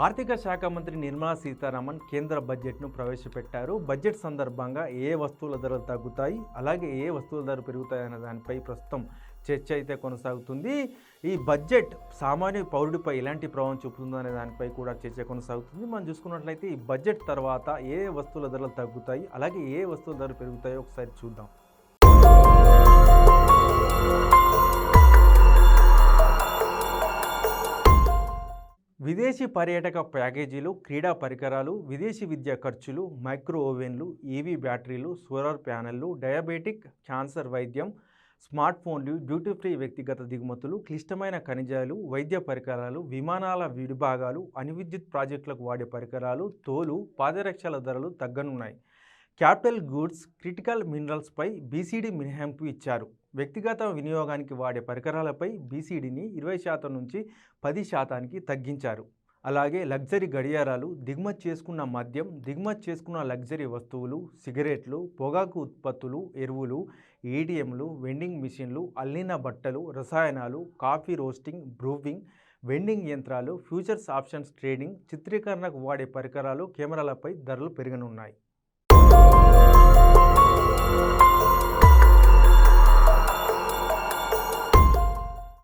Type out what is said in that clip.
ఆర్థిక శాఖ మంత్రి నిర్మలా సీతారామన్ కేంద్ర బడ్జెట్ను ప్రవేశపెట్టారు. బడ్జెట్ సందర్భంగా ఏ వస్తువుల ధరలు తగ్గుతాయి, అలాగే ఏ వస్తువుల ధరలు పెరుగుతాయి అనే దానిపై ప్రస్తుతం చర్చ అయితే కొనసాగుతుంది. ఈ బడ్జెట్ సామాన్య పౌరుడిపై ఎలాంటి ప్రభావం చూపుతుందో అనే దానిపై కూడా చర్చ కొనసాగుతుంది. మనం చూసుకున్నట్లయితే ఈ బడ్జెట్ తర్వాత ఏ వస్తువుల ధరలు తగ్గుతాయి, అలాగే ఏ వస్తువుల ధరలు పెరుగుతాయో ఒకసారి చూద్దాం. విదేశీ పర్యాటక ప్యాకేజీలు, క్రీడా పరికరాలు, విదేశీ విద్యా ఖర్చులు, మైక్రో ఓవెన్లు, ఈవీ బ్యాటరీలు, సోలార్ ప్యానెళ్లు, డయాబెటిక్, క్యాన్సర్ వైద్యం, స్మార్ట్ ఫోన్లు, డ్యూటీ ఫ్రీ వ్యక్తిగత దిగుమతులు, క్లిష్టమైన ఖనిజాలు, వైద్య పరికరాలు, విమానాల విడిభాగాలు, అణువిద్యుత్ ప్రాజెక్టులకు వాడే పరికరాలు, తోలు, పాదరక్షల ధరలు తగ్గనున్నాయి. క్యాపిటల్ గూడ్స్, క్రిటికల్ మినరల్స్పై బీసీడీ మినహాయింపు ఇచ్చారు. వ్యక్తిగత వినియోగానికి వాడే పరికరాలపై బీసీడీని 20% నుంచి 10% తగ్గించారు. అలాగే లగ్జరీ గడియారాలు, దిగుమతి చేసుకున్న మద్యం, దిగుమతి చేసుకున్న లగ్జరీ వస్తువులు, సిగరెట్లు, పొగాకు ఉత్పత్తులు, ఎరువులు, ఏటీఎంలు, వెండింగ్ మిషన్లు, అల్లిన బట్టలు, రసాయనాలు, కాఫీ రోస్టింగ్, బ్రూవింగ్, వెండింగ్ యంత్రాలు, ఫ్యూచర్స్ ఆప్షన్స్ ట్రేడింగ్, చిత్రీకరణకు వాడే పరికరాలు, కెమెరాలపై ధరలు పెరగనున్నాయి.